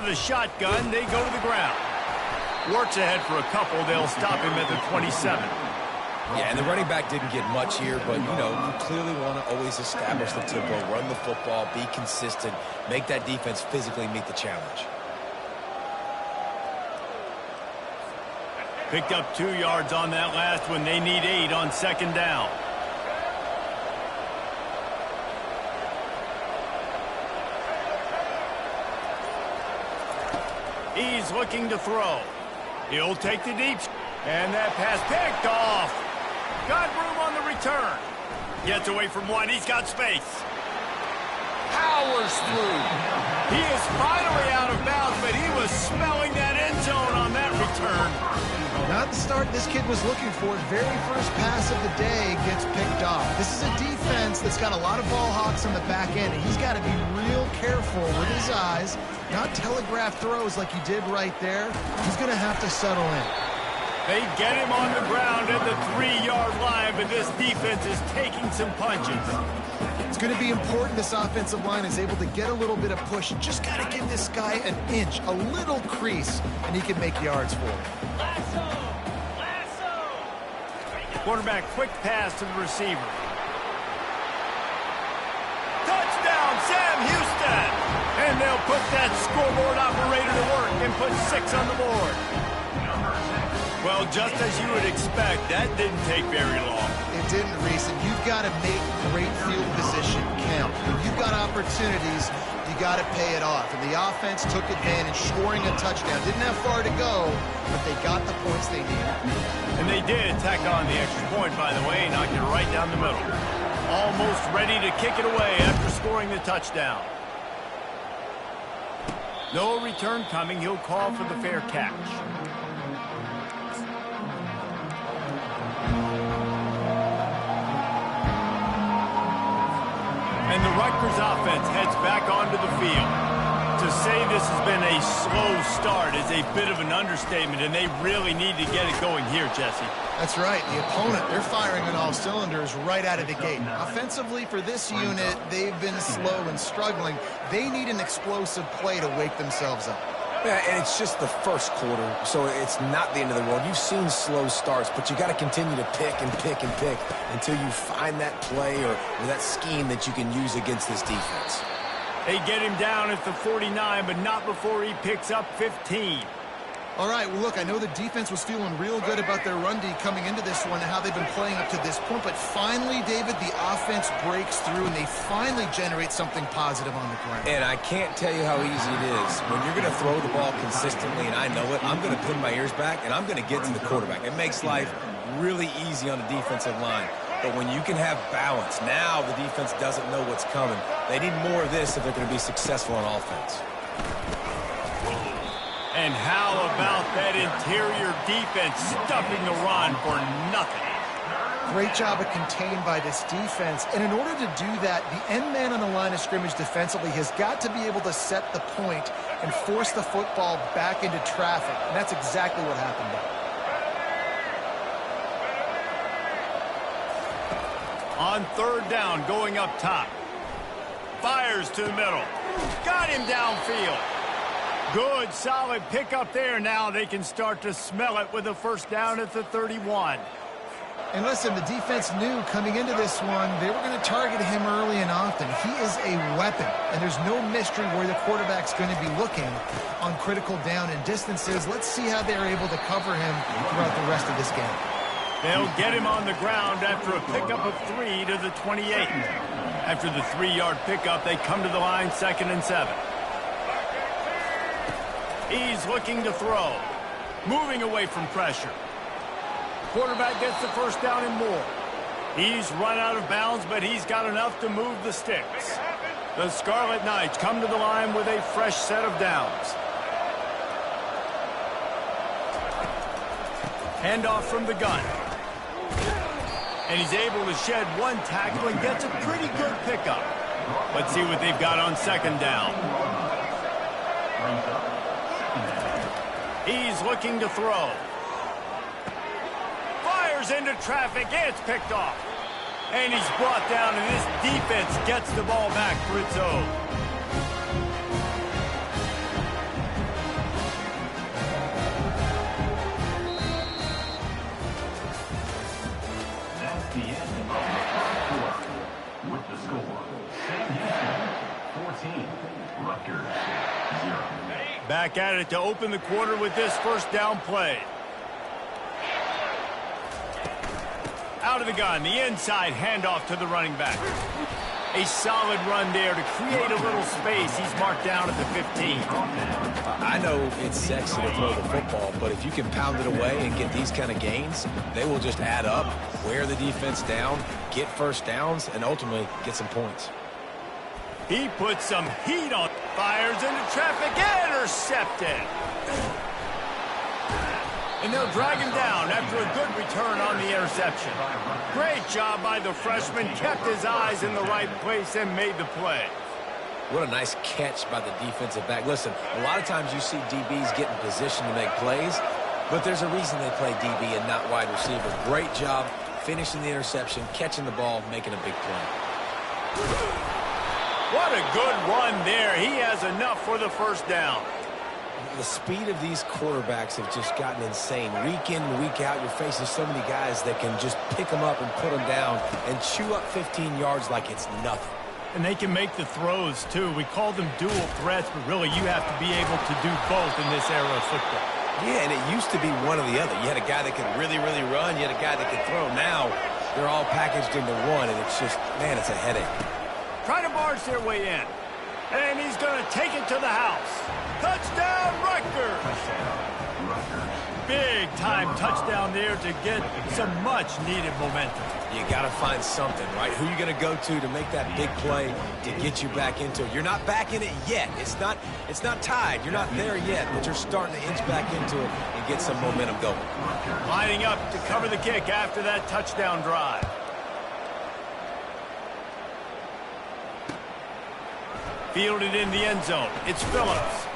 of the shotgun. They go to the ground. Works ahead for a couple. They'll stop him at the 27. Yeah, and the running back didn't get much here, but, you know, you clearly want to always establish the tempo, run the football, be consistent, make that defense physically meet the challenge. Picked up 2 yards on that last one. They need 8 on second down. He's looking to throw. He'll take the deep. And that pass picked off. Got room on the return. Gets away from one. He's got space. Powers through. He is finally out of bounds, but he was smelling that end zone on that return. Not the start this kid was looking for. Very first pass of the day gets picked off. This is a defense that's got a lot of ball hawks on the back end, and he's got to be real careful with his eyes, not telegraph throws like he did right there. He's going to have to settle in. They get him on the ground at the 3-yard line, but this defense is taking some punches. It's going to be important this offensive line is able to get a little bit of push. Just got to give this guy an inch, a little crease, and he can make yards for him. Quarterback quick pass to the receiver. Touchdown, Sam Houston! And they'll put that scoreboard operator to work and put 6 on the board. Well, just as you would expect, that didn't take very long. It didn't, Reese, and you've got to make great field position count. When you've got opportunities, you got to pay it off. And the offense took advantage, scoring a touchdown. Didn't have far to go, but they got the points they needed. And they did tack on the extra point, by the way, knocked it right down the middle. Almost ready to kick it away after scoring the touchdown. No return coming. He'll call for the fair catch. And the Rutgers offense heads back onto the field. To say this has been a slow start is a bit of an understatement, and they really need to get it going here, Jesse. That's right. The opponent, they're firing on all cylinders right out of the gate. Offensively, for this unit, they've been slow and struggling. They need an explosive play to wake themselves up. Yeah, and it's just the first quarter, so it's not the end of the world. You've seen slow starts, but you got to continue to pick and pick and pick until you find that play or that scheme that you can use against this defense. They get him down at the 49, but not before he picks up 15. All right, well, look, I know the defense was feeling real good about their run D coming into this one and how they've been playing up to this point, but finally, David, the offense breaks through and they finally generate something positive on the ground. And I can't tell you how easy it is. When you're going to throw the ball consistently, and I know it, I'm going to pin my ears back and I'm going to get to the quarterback. It makes life really easy on the defensive line. But when you can have balance, now the defense doesn't know what's coming. They need more of this if they're going to be successful on offense. And how about that interior defense stuffing the run for nothing? Great job of contained by this defense. And in order to do that, the end man on the line of scrimmage defensively has got to be able to set the point and force the football back into traffic. And that's exactly what happened there. On third down, going up top. Fires to the middle. Got him downfield. Good, solid pickup there. Now they can start to smell it with a first down at the 31. And listen, the defense knew coming into this one, they were going to target him early and often. He is a weapon, and there's no mystery where the quarterback's going to be looking on critical down and distances. Let's see how they're able to cover him throughout the rest of this game. They'll get him on the ground after a pickup of 3 to the 28. After the 3-yard pickup, they come to the line 2nd and 7. He's looking to throw. Moving away from pressure. Quarterback gets the first down and more. He's run out of bounds, but he's got enough to move the sticks. The Scarlet Knights come to the line with a fresh set of downs. Handoff from the gun. And he's able to shed one tackle and gets a pretty good pickup. Let's see what they've got on second down. He's looking to throw. Fires into traffic. It's picked off. And he's brought down, and this defense gets the ball back for its own. Back at it to open the quarter with this first down play. Out of the gun, the inside handoff to the running back. A solid run there to create a little space. He's marked down at the 15. I know it's sexy to throw the football, but if you can pound it away and get these kind of gains, they will just add up, wear the defense down, get first downs, and ultimately get some points. He puts some heat on, fires into traffic, intercepted. And they'll drag him down after a good return on the interception. Great job by the freshman, kept his eyes in the right place and made the play. What a nice catch by the defensive back. Listen, a lot of times you see DBs get in position to make plays, but there's a reason they play DB and not wide receiver. Great job finishing the interception, catching the ball, making a big play. What a good run there. He has enough for the first down. The speed of these quarterbacks have just gotten insane. Week in and week out, you're facing so many guys that can just pick them up and put them down and chew up 15 yards like it's nothing. And they can make the throws, too. We call them dual threats, but really you have to be able to do both in this era of football. Yeah, and it used to be one or the other. You had a guy that could really, really run. You had a guy that could throw. Now they're all packaged into one, and it's just, man, it's a headache. Try to barge their way in. And he's going to take it to the house. Touchdown, Rutgers! Big-time touchdown there to get some much-needed momentum. You got to find something, right? Who you going to go to make that big play to get you back into it? You're not back in it yet. It's not tied. You're not there yet, but you're starting to inch back into it and get some momentum going. Lining up to cover the kick after that touchdown drive. Fielded in the end zone. It's Phillips.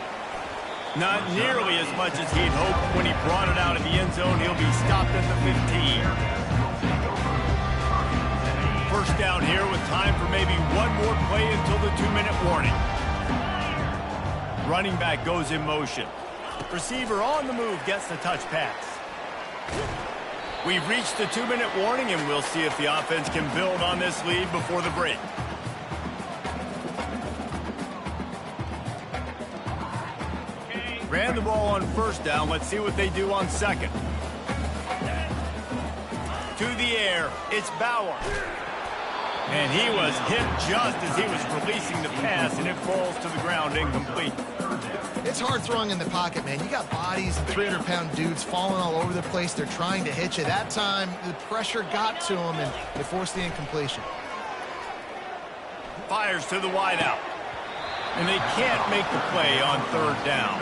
Not nearly as much as he'd hoped when he brought it out of the end zone. He'll be stopped at the 15. First down here with time for maybe one more play until the 2-minute warning. Running back goes in motion. Receiver on the move gets the touch pass. We've reached the 2-minute warning, and we'll see if the offense can build on this lead before the break. Ran the ball on first down. Let's see what they do on second. To the air, it's Bauer. And he was hit just as he was releasing the pass, and it falls to the ground incomplete. It's hard throwing in the pocket, man. You got bodies and 300-pound dudes falling all over the place. They're trying to hit you. That time, the pressure got to him, and they forced the incompletion. Fires to the wideout. And they can't make the play on third down.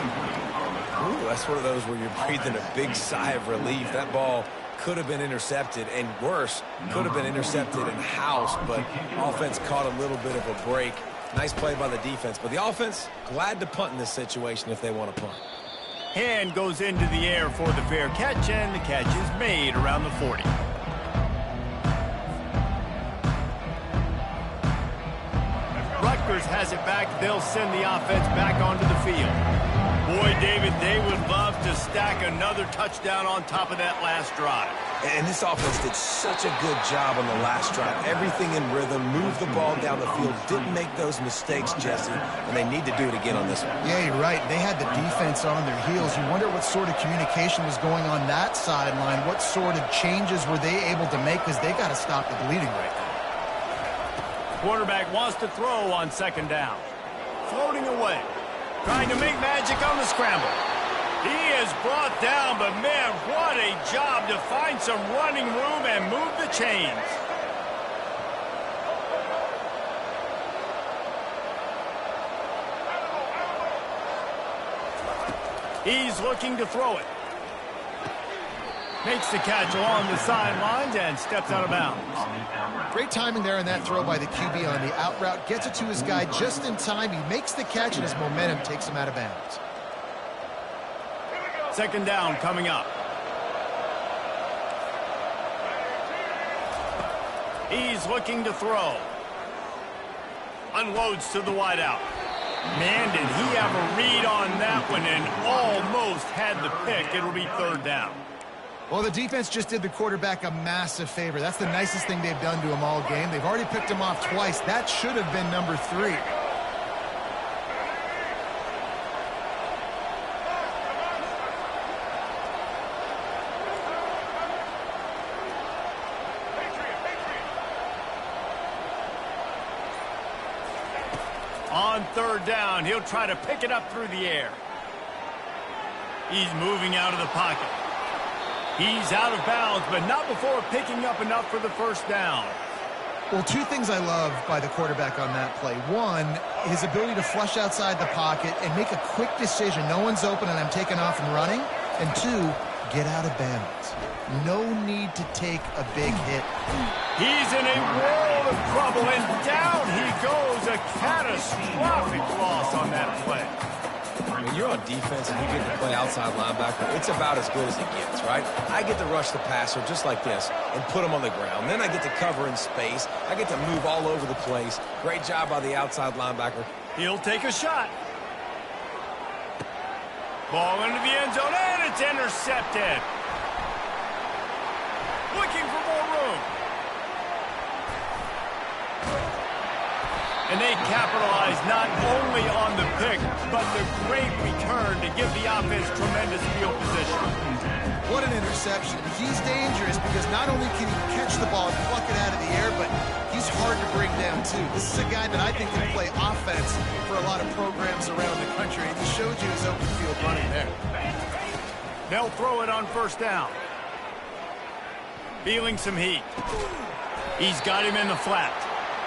Ooh, that's one of those where you're breathing a big sigh of relief. That ball could have been intercepted, and worse, could have been intercepted and housed, but offense caught a little bit of a break. Nice play by the defense, but the offense, glad to punt in this situation if they want to punt. Hand goes into the air for the fair catch, and the catch is made around the 40. Rutgers has it back. They'll send the offense back onto the field. Boy, David, they would love to stack another touchdown on top of that last drive. And this offense did such a good job on the last drive. Everything in rhythm, moved the ball down the field, didn't make those mistakes, Jesse, and they need to do it again on this one. Yeah, you're right. They had the defense on their heels. You wonder what sort of communication was going on that sideline. What sort of changes were they able to make, because they got to stop the bleeding right now. Quarterback wants to throw on second down. Floating away. Trying to make magic on the scramble. He is brought down, but man, what a job to find some running room and move the chains. He's looking to throw it. Makes the catch along the sidelines and steps out of bounds. Great timing there on that throw by the QB on the out route. Gets it to his guy just in time. He makes the catch, and his momentum takes him out of bounds. Second down coming up. He's looking to throw. Unloads to the wideout. Man, did he have a read on that one and almost had the pick. It'll be third down. Well, the defense just did the quarterback a massive favor. That's the nicest thing they've done to him all game. They've already picked him off twice. That should have been number 3. On third down, he'll try to pick it up through the air. He's moving out of the pocket. He's out of bounds, but not before picking up enough for the first down. Well, two things I love by the quarterback on that play. One, his ability to flush outside the pocket and make a quick decision. No one's open and I'm taking off and running. And two, get out of bounds. No need to take a big hit. He's in a world of trouble, and down he goes. A catastrophic loss on that play. When you're on defense and you get to play outside linebacker, it's about as good as it gets, right? I get to rush the passer just like this and put him on the ground. Then I get to cover in space. I get to move all over the place. Great job by the outside linebacker. He'll take a shot. Ball into the end zone, and it's intercepted. Looking for more room. And they capitalize not only on the pick, but the great return to give the offense tremendous field position. What an interception. He's dangerous because not only can he catch the ball and pluck it out of the air, but he's hard to bring down, too. This is a guy that I think can play offense for a lot of programs around the country, and he showed you his open field running there. They'll throw it on first down. Feeling some heat. He's got him in the flat.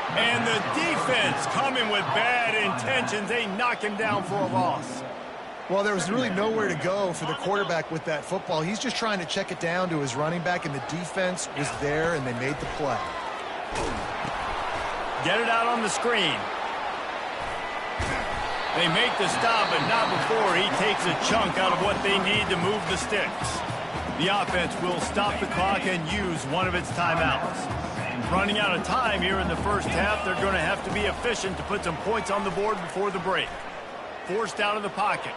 And the defense coming with bad intentions. They knock him down for a loss. Well, there was really nowhere to go for the quarterback with that football. He's just trying to check it down to his running back, and the defense was there, and they made the play. Get it out on the screen. They make the stop, but not before he takes a chunk out of what they need to move the sticks. The offense will stop the clock and use one of its timeouts. Running out of time here in the first half, they're going to have to be efficient to put some points on the board before the break. Forced out of the pocket.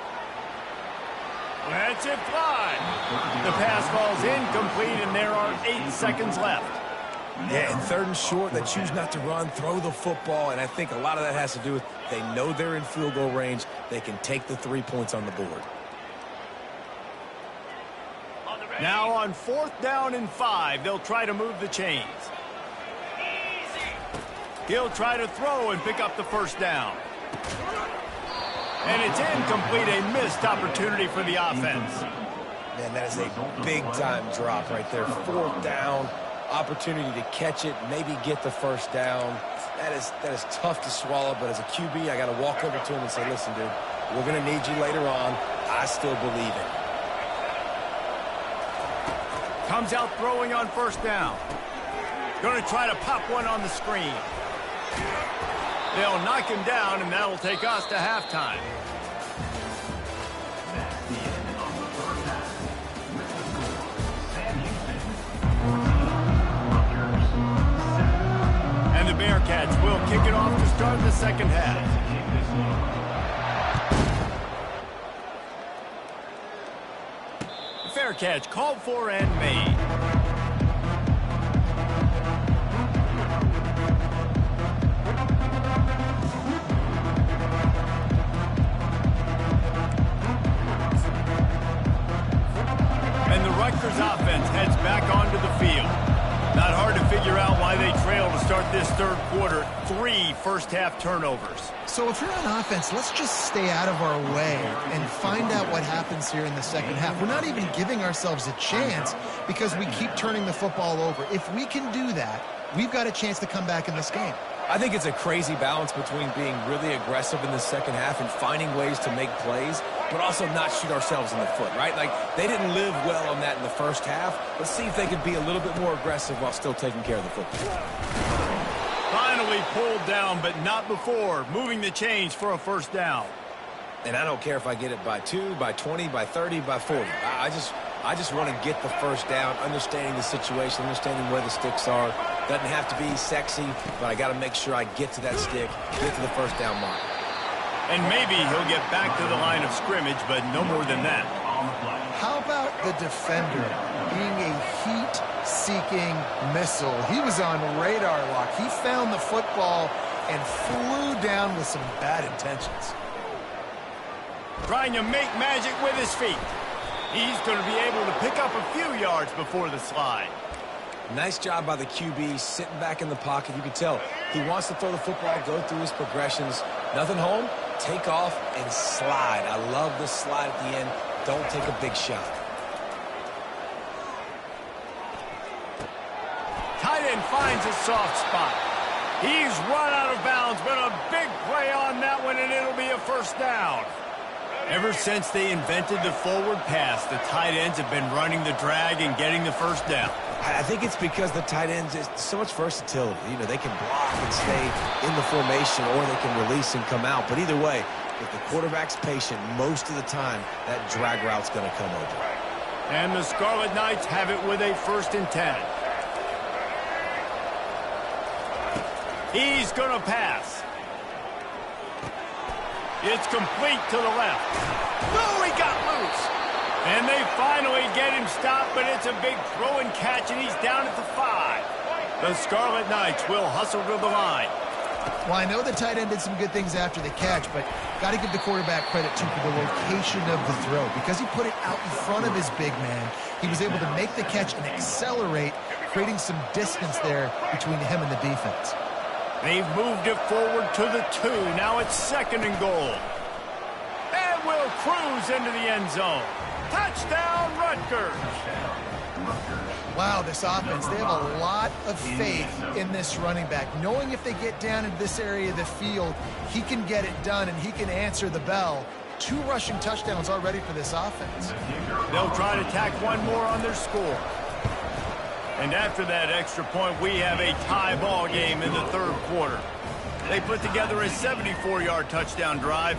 Lets it fly. The pass falls incomplete, and there are 8 seconds left. Yeah, and third and short, they choose not to run, throw the football, and I think a lot of that has to do with they know they're in field goal range. They can take the 3 points on the board. Now on fourth down and 5, they'll try to move the chains. He'll try to throw and pick up the first down. And it's incomplete, a missed opportunity for the offense. Man, that is a big-time drop right there. Fourth down, opportunity to catch it, maybe get the first down. That is tough to swallow, but as a QB, I got to walk over to him and say, listen, dude, we're going to need you later on. I still believe it. Comes out throwing on first down. Going to try to pop one on the screen. They'll knock him down, and that'll take us to halftime. And the Bearcats will kick it off to start the second half. Fair catch called for and made. And the Rutgers offense heads back onto the field. Not hard to figure out why they trail to start this third quarter. 3 first-half turnovers. So if you're on offense, let's just stay out of our way and find out what happens here in the second half. We're not even giving ourselves a chance because we keep turning the football over. If we can do that, we've got a chance to come back in this game. I think it's a crazy balance between being really aggressive in the second half and finding ways to make plays, but also not shoot ourselves in the foot, right? Like, they didn't live well on that in the first half. Let's see if they can be a little bit more aggressive while still taking care of the football. Finally pulled down, but not before. Moving the chains for a first down. And I don't care if I get it by 2, by 20, by 30, by 40. I just want to get the first down, understanding the situation, understanding where the sticks are. Doesn't have to be sexy, but I got to make sure I get to that stick, get to the first down mark. And maybe he'll get back to the line of scrimmage, but no more than that. How about the defender being a heat-seeking missile? He was on radar lock. He found the football and flew down with some bad intentions. Trying to make magic with his feet. He's going to be able to pick up a few yards before the slide. Nice job by the QB, sitting back in the pocket. You can tell He wants to throw the football, go through his progressions. Nothing home, take off and slide. I love the slide at the end. Don't take a big shot. Tight end finds a soft spot. He's run out of bounds, but a big play on that one, and it'll be a first down. Ever since they invented the forward pass, the tight ends have been running the drag and getting the first down. I think it's because the tight ends is so much versatility. You know, they can block and stay in the formation, or they can release and come out. But either way, if the quarterback's patient, most of the time, that drag route's going to come over. And the Scarlet Knights have it with a 1st and 10. He's going to pass. It's complete to the left. Oh, he got loose. And they finally get him stopped, but it's a big throw and catch, and he's down at the 5. The Scarlet Knights will hustle to the line. Well, I know the tight end did some good things after the catch, but got to give the quarterback credit, too, for the location of the throw. Because he put it out in front of his big man, he was able to make the catch and accelerate, creating some distance there between him and the defense. They've moved it forward to the 2. Now it's 2nd and goal. And will cruise into the end zone. Touchdown, Rutgers. Wow, this offense, they have a lot of faith in this running back, knowing if they get down into this area of the field, he can get it done and he can answer the bell. 2 rushing touchdowns already for this offense. They'll try to tack one more on their score. And after that extra point, we have a tie ball game in the 3rd quarter. They put together a 74-yard touchdown drive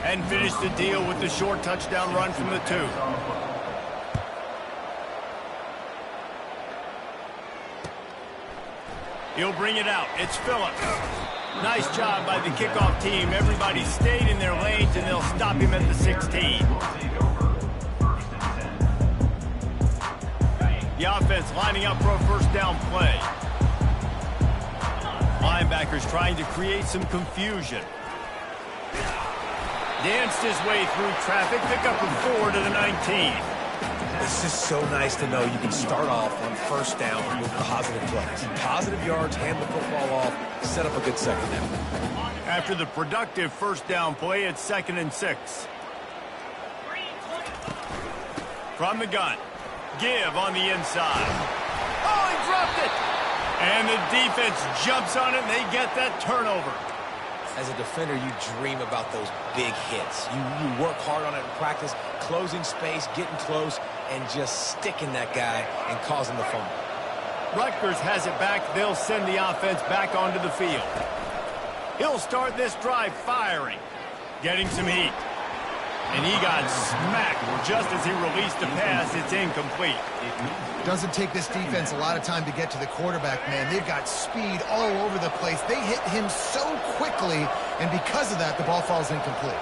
and finished the deal with the short touchdown run from the 2. He'll bring it out. It's Phillips. Nice job by the kickoff team. Everybody stayed in their lanes, and they'll stop him at the 16. The offense lining up for a first down play. Linebackers trying to create some confusion. Danced his way through traffic, pick up a 4 to the 19. It's just so nice to know you can start off on first down with positive plays. Positive yards, hand the football off, set up a good second down. After the productive first down play, it's 2nd and 6. From the gun. Give on the inside. Oh, he dropped it! And the defense jumps on it, and they get that turnover. As a defender, you dream about those big hits. You work hard on it in practice, closing space, getting close, and just sticking that guy and causing the fumble. Rutgers has it back. They'll send the offense back onto the field. He'll start this drive firing, getting some heat. And he got smacked just as he released the pass. It's incomplete. Doesn't take this defense a lot of time to get to the quarterback, man. They've got speed all over the place. They hit him so quickly, and because of that, the ball falls incomplete.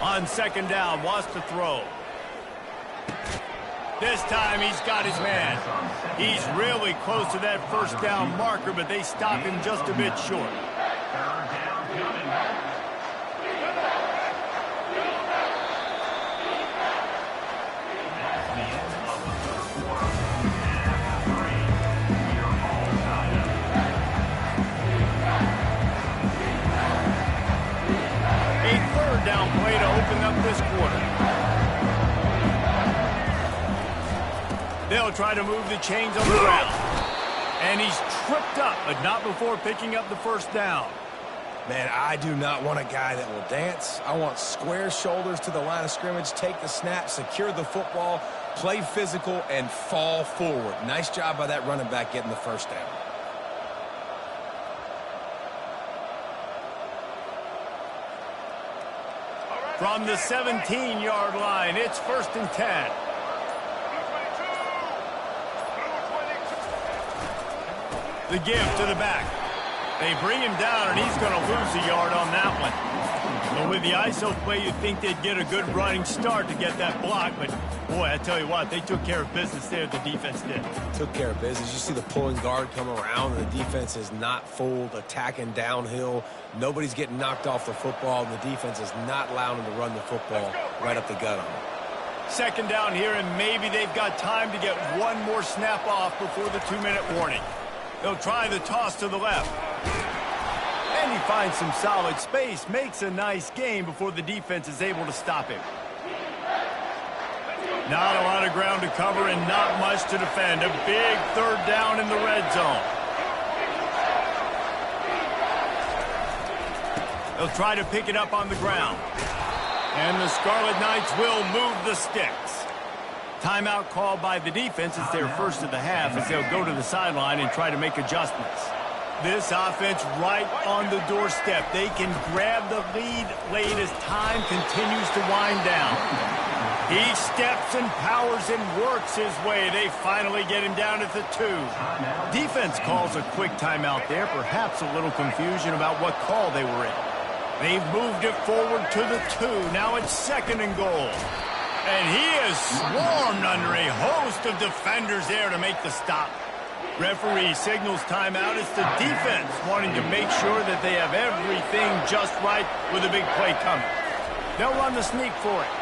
On 2nd down, wants to throw. This time he's got his man. He's really close to that first down marker, but they stop him just a bit short. A 3rd down play to open up this quarter. They'll try to move the chains on the ground. And he's tripped up, but not before picking up the first down. Man, I do not want a guy that will dance. I want square shoulders to the line of scrimmage, take the snap, secure the football, play physical, and fall forward. Nice job by that running back getting the first down. From the 17-yard line, it's 1st and 10. The give to the back. They bring him down, and he's going to lose a yard on that one. But with the ISO play, you'd think they'd get a good running start to get that block. But, boy, I tell you what, they took care of business there. The defense did. Took care of business. You see the pulling guard come around, and the defense is not fooled, attacking downhill. Nobody's getting knocked off the football, and the defense is not allowing them to run the football right up the gut on them. Second down here, and maybe they've got time to get one more snap off before the 2-minute warning. They'll try the toss to the left. And he finds some solid space, makes a nice gain before the defense is able to stop him. Not a lot of ground to cover and not much to defend. A big third down in the red zone. They'll try to pick it up on the ground. And the Scarlet Knights will move the sticks. Timeout called by the defense. It's their first of the half as they'll go to the sideline and try to make adjustments. This offense right on the doorstep. They can grab the lead late as time continues to wind down. He steps and powers and works his way. They finally get him down at the 2. Defense calls a quick timeout there. Perhaps a little confusion about what call they were in. They've moved it forward to the 2. Now it's 2nd and goal. And he is swarmed under a host of defenders there to make the stop. Referee signals timeout. It's the defense wanting to make sure that they have everything just right with a big play coming. They'll run the sneak for it.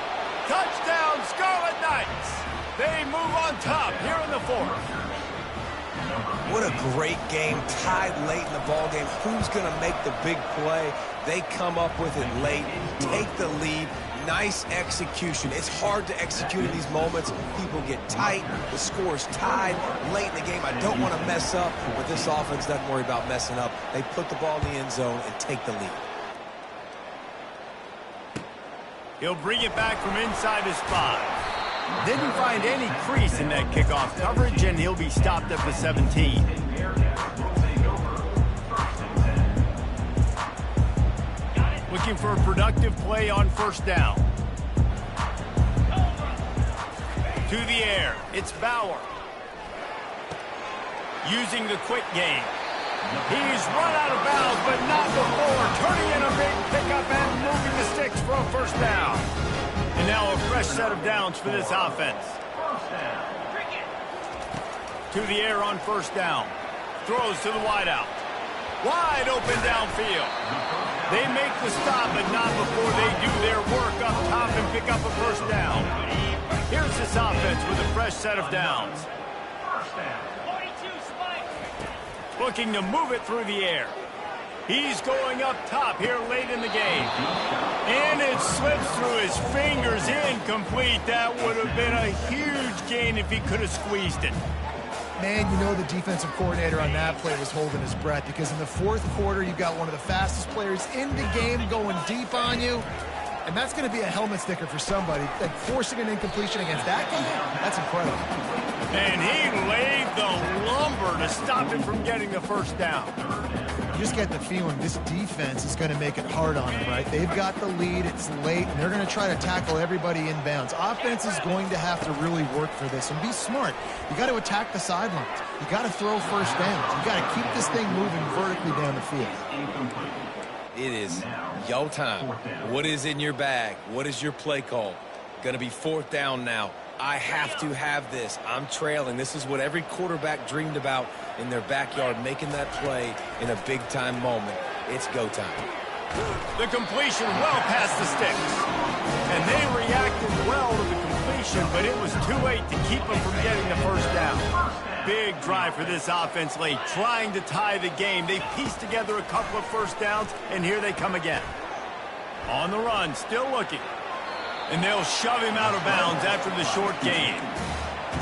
Touchdown, Scarlet Knights! They move on top here in the 4th. What a great game, tied late in the ballgame. Who's going to make the big play? They come up with it late, take the lead. Nice execution. It's hard to execute in these moments. People get tight. The score's tied late in the game. I don't want to mess up, but this offense doesn't worry about messing up. They put the ball in the end zone and take the lead. He'll bring it back from inside his 5. Didn't find any crease in that kickoff coverage, and he'll be stopped at the 17. Looking for a productive play on first down. To the air, it's Bauer. Using the quick game. He's run out of bounds, but not before. Turning in a big pickup and moving the sticks for a first down. And now a fresh set of downs for this offense. To the air on first down. Throws to the wideout. Wide open downfield. They make the stop, but not before they do their work up top and pick up a first down. Here's this offense with a fresh set of downs. Looking to move it through the air. He's going up top here late in the game. And it slips through his fingers, incomplete. That would have been a huge gain if he could have squeezed it. Man, you know the defensive coordinator on that play was holding his breath because in the 4th quarter, you've got one of the fastest players in the game going deep on you. And that's going to be a helmet sticker for somebody. Like forcing an incompletion against that guy, that's incredible. And he laid the lumber to stop him from getting the first down. You just get the feeling this defense is going to make it hard on him, right? They've got the lead, it's late, and they're going to try to tackle everybody inbounds. Offense is going to have to really work for this and be smart. You got to attack the sidelines. You got to throw first downs. You got to keep this thing moving vertically down the field. It is yo time. What is in your bag? What is your play call? Going to be 4th down now. I have to have this. I'm trailing. This is what every quarterback dreamed about in their backyard, making that play in a big-time moment. It's go time. The completion well past the sticks. And they reacted well to the completion, but it was too late to keep them from getting the first down. Big drive for this offense late, trying to tie the game. They pieced together a couple of first downs, and here they come again. On the run, still looking. And they'll shove him out of bounds after the short gain.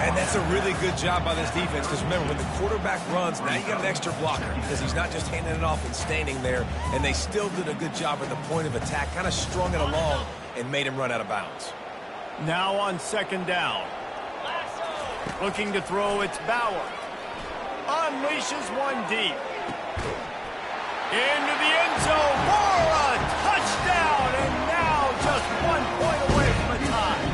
And that's a really good job by this defense because remember, when the quarterback runs, now you got an extra blocker because he's not just handing it off and standing there. And they still did a good job at the point of attack, kind of strung it along and made him run out of bounds. Now on 2nd down. Looking to throw, it's Bauer. Unleashes one deep. Into the end zone for a touchdown, and now just 1 point away from a tie.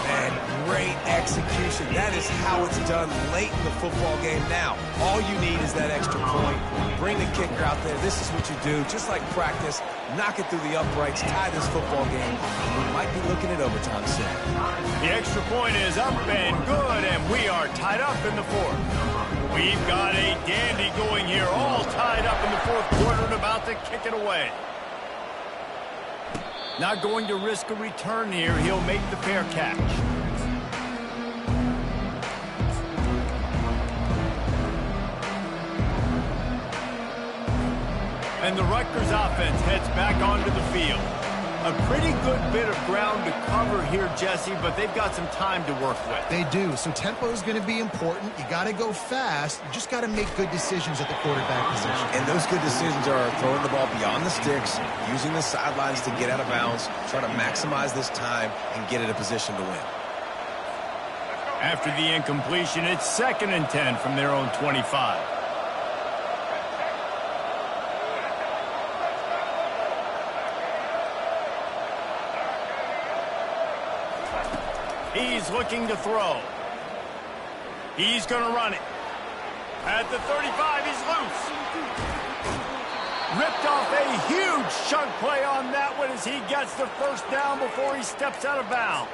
Man, great execution. That is how it's done late in the football game. Now, all you need is that extra point. Bring the kicker out there. This is what you do. Just like practice, knock it through the uprights, tie this football game. We might be looking at overtime soon. The extra point is up and good, and we are tied up in the 4th. We've got a dandy going here, all tied up in the 4th quarter and about to kick it away. Not going to risk a return here. He'll make the fair catch. And the Rutgers offense heads back onto the field. A pretty good bit of ground to cover here, Jesse, but they've got some time to work with. They do. So tempo is going to be important. You got to go fast. You just got to make good decisions at the quarterback position. And those good decisions are throwing the ball beyond the sticks, using the sidelines to get out of bounds, trying to maximize this time and get in a position to win. After the incompletion, it's 2nd and 10 from their own 25. He's looking to throw. He's going to run it. At the 35, he's loose. Ripped off a huge chunk play on that one as he gets the first down before he steps out of bounds.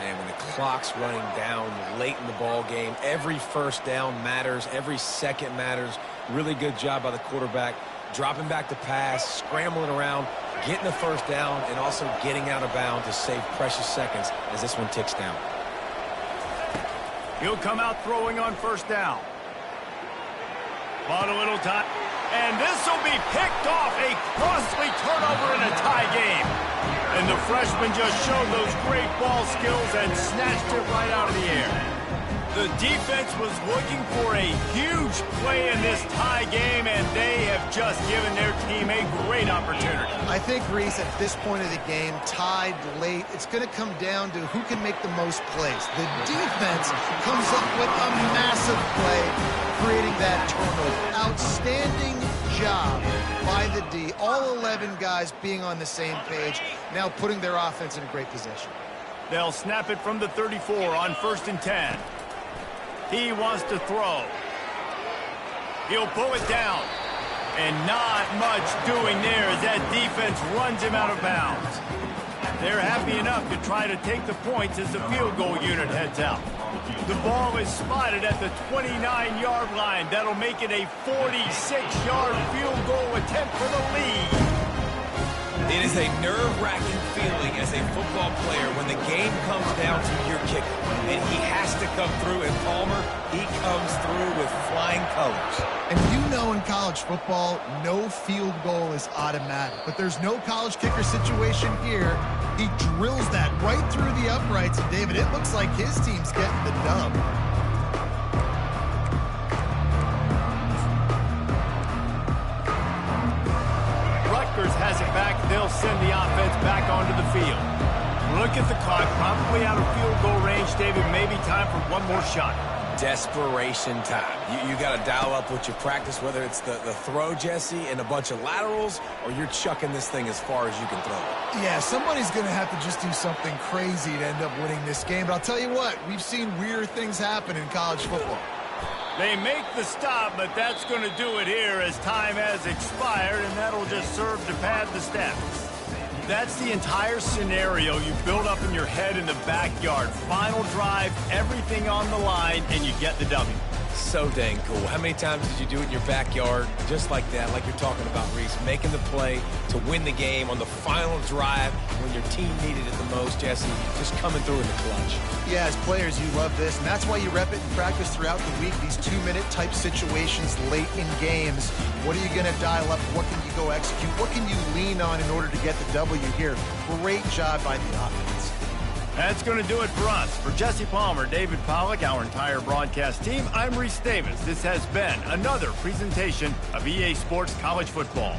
And when the clock's running down late in the ball game, every first down matters, every second matters. Really good job by the quarterback, dropping back to pass, scrambling around, getting the first down, and also getting out of bounds to save precious seconds as this one ticks down. He'll come out throwing on first down. Bought a little time. And this will be picked off. A costly turnover in a tie game. And the freshman just showed those great ball skills and snatched it right out of the air. The defense was looking for a huge play in this tie game, and they have just given their team a great opportunity. I think, Reese, at this point of the game, tied late, it's going to come down to who can make the most plays. The defense comes up with a massive play, creating that turnover. Outstanding job by the D. All 11 guys being on the same page, now putting their offense in a great position. They'll snap it from the 34 on 1st and 10. He wants to throw. He'll pull it down. And not much doing there as that defense runs him out of bounds. They're happy enough to try to take the points as the field goal unit heads out. The ball is spotted at the 29-yard line. That'll make it a 46-yard field goal attempt for the lead. It is a nerve-wracking feeling as a football player when the game comes down to your kicker. And he has to come through, and Palmer, he comes through with flying colors. And you know in college football, no field goal is automatic. But there's no college kicker situation here. He drills that right through the uprights. And, David, it looks like his team's getting the dub. Has it back. They'll send the offense back onto the field. Look at the clock. Probably out of field goal range, David. Maybe time for one more shot. Desperation time. You got to dial up what you practice, whether it's the throw, Jesse, and a bunch of laterals, or you're chucking this thing as far as you can throw it. Yeah, somebody's going to have to just do something crazy to end up winning this game. But I'll tell you what, we've seen weird things happen in college football. They make the stop, but that's going to do it here as time has expired, and that'll just serve to pad the stats. That's the entire scenario you build up in your head in the backyard. Final drive, everything on the line, and you get the W. So dang cool. How many times did you do it in your backyard just like that, like you're talking about, Reese, making the play to win the game on the final drive when your team needed it the most, Jesse, just coming through in the clutch. Yeah, as players, you love this, and that's why you rep it in practice throughout the week, these 2-minute type situations late in games. What are you going to dial up? What can you go execute? What can you lean on in order to get the W here? Great job by the offense. That's going to do it for us. For Jesse Palmer, David Pollack, our entire broadcast team, I'm Reese Davis. This has been another presentation of EA Sports College Football.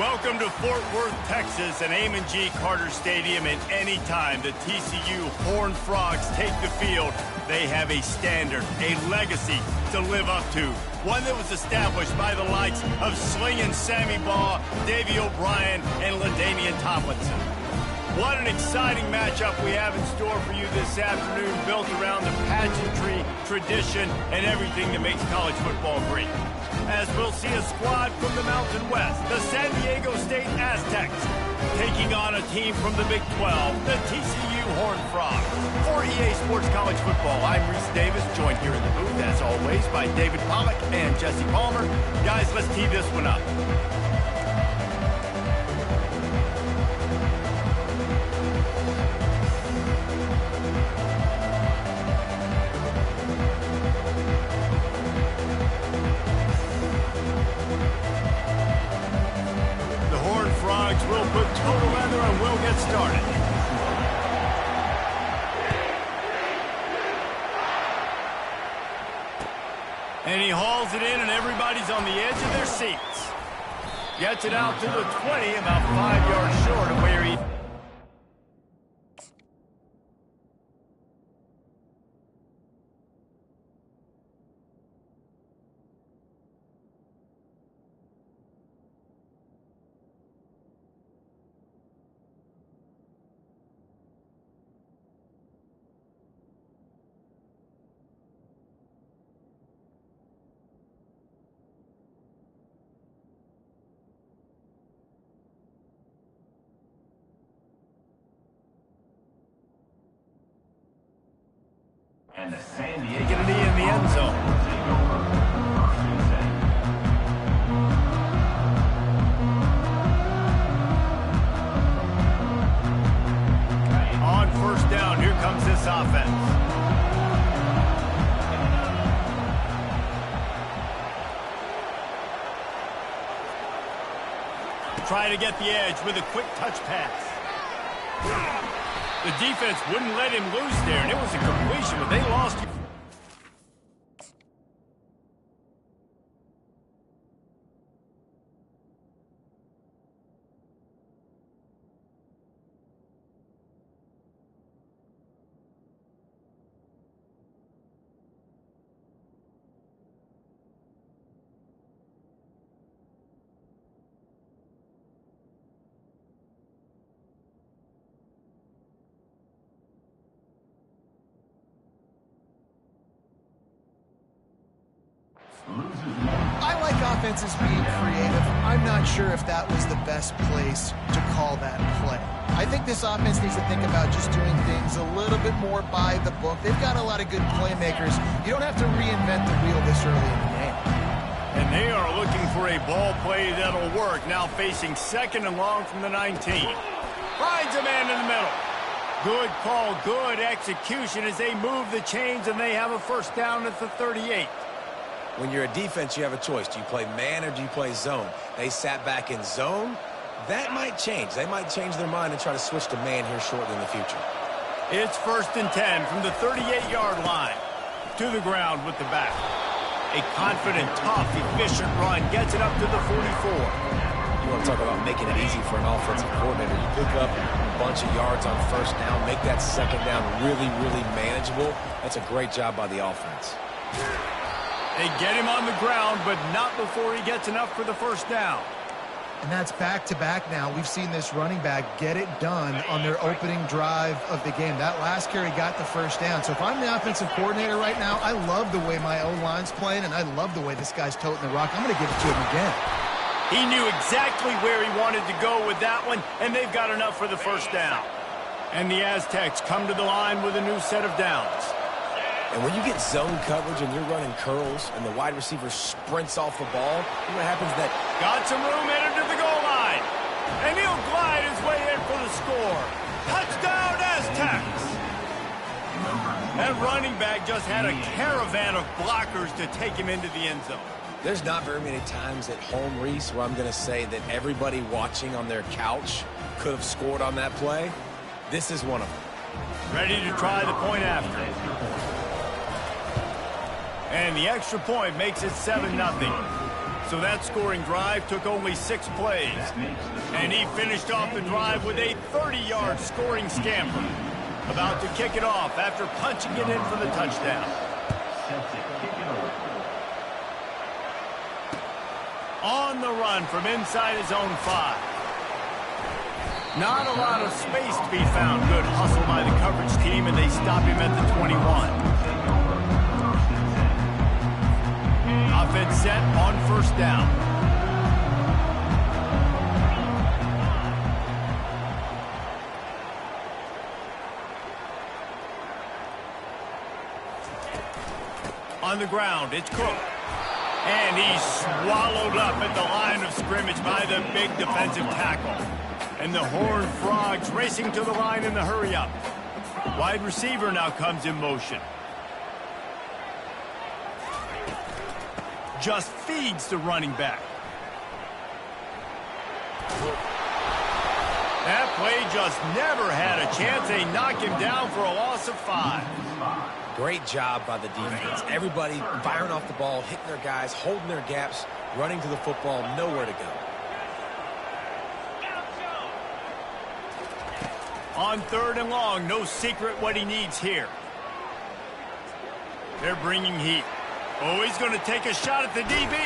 Welcome to Fort Worth, Texas, and G. Carter Stadium. And anytime the TCU Horned Frogs take the field, they have a standard, a legacy to live up to. One that was established by the likes of Slingin' Sammy Baugh, Davey O'Brien, and LaDainian Tomlinson. What an exciting matchup we have in store for you this afternoon, built around the pageantry, tradition, and everything that makes college football great. As we'll see a squad from the Mountain West, the San Diego State Aztecs, taking on a team from the Big 12, the TCU Horned Frogs. For EA Sports College Football, I'm Reese Davis, joined here in the booth, as always, by David Pollack and Jesse Palmer. Guys, let's tee this one up. We'll put total leather and we'll get started. And he hauls it in and everybody's on the edge of their seats. Gets it out to the 20, about 5 yards short of where he... And the San Diego in the end zone. On first down, here comes this offense. Try to get the edge with a quick touch pass. The defense wouldn't let him loose there, and it was a completion, but they lost. I like offenses being creative. I'm not sure if that was the best place to call that play. I think this offense needs to think about just doing things a little bit more by the book. They've got a lot of good playmakers. You don't have to reinvent the wheel this early in the game. And they are looking for a ball play that'll work. Now facing second and long from the 19. Finds a man in the middle. Good call, good execution as they move the chains and they have a first down at the 38. When you're a defense, you have a choice. Do you play man or do you play zone? They sat back in zone. That might change. They might change their mind and try to switch to man here shortly in the future. It's 1st and 10 from the 38-yard line. To the ground with the back. A confident, tough, efficient run gets it up to the 44. You want to talk about making it easy for an offensive coordinator. You pick up a bunch of yards on first down, make that second down really, really manageable. That's a great job by the offense. They get him on the ground, but not before he gets enough for the first down. And that's back-to-back now. We've seen this running back get it done on their opening drive of the game. That last carry got the first down. So if I'm the offensive coordinator right now, I love the way my O-line's playing, and I love the way this guy's toting the rock. I'm going to give it to him again. He knew exactly where he wanted to go with that one, and they've got enough for the first down. And the Aztecs come to the line with a new set of downs. And when you get zone coverage and you're running curls and the wide receiver sprints off the ball, you know what happens that... Got some room headed to the goal line. And he'll glide his way in for the score. Touchdown, Aztecs! That running back just had a caravan of blockers to take him into the end zone. There's not very many times at home, Reese, where I'm going to say that everybody watching on their couch could have scored on that play. This is one of them. Ready to try the point after. And the extra point makes it 7-0. So that scoring drive took only 6 plays. And he finished off the drive with a 30-yard scoring scamper. About to kick it off after punching it in for the touchdown. On the run from inside his own 5. Not a lot of space to be found. Good hustle by the coverage team, and they stop him at the 21. Offense set on first down. On the ground, it's Cook. And he's swallowed up at the line of scrimmage by the big defensive tackle. And the Horned Frogs racing to the line in the hurry-up. Wide receiver now comes in motion. Just feeds the running back. That play just never had a chance. They knock him down for a loss of 5. Great job by the defense. Everybody firing off the ball, hitting their guys, holding their gaps, running to the football, nowhere to go. On 3rd and long, no secret what he needs here. They're bringing heat. Oh, he's going to take a shot at the DB.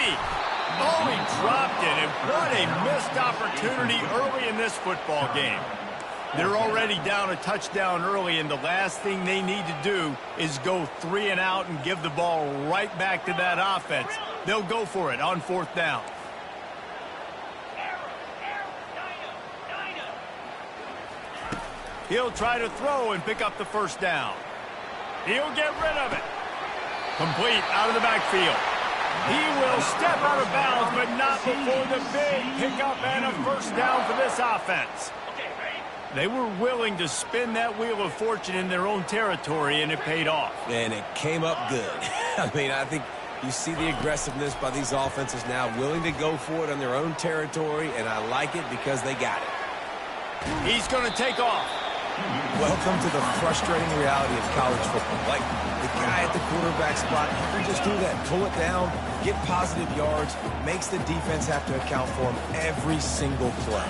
Oh, he dropped it, and what a missed opportunity early in this football game. They're already down a touchdown early, and the last thing they need to do is go 3 and out and give the ball right back to that offense. They'll go for it on 4th down. He'll try to throw and pick up the first down. He'll get rid of it. Complete out of the backfield. He will step out of bounds, but not before the big pickup and a first down for this offense. They were willing to spin that wheel of fortune in their own territory, and it paid off. And it came up good. I mean, I think you see the aggressiveness by these offenses now, willing to go for it on their own territory, and I like it because they got it. He's going to take off. Welcome to the frustrating reality of college football. Like, the guy at the quarterback spot, he can just do that. Pull it down, get positive yards, makes the defense have to account for him every single play.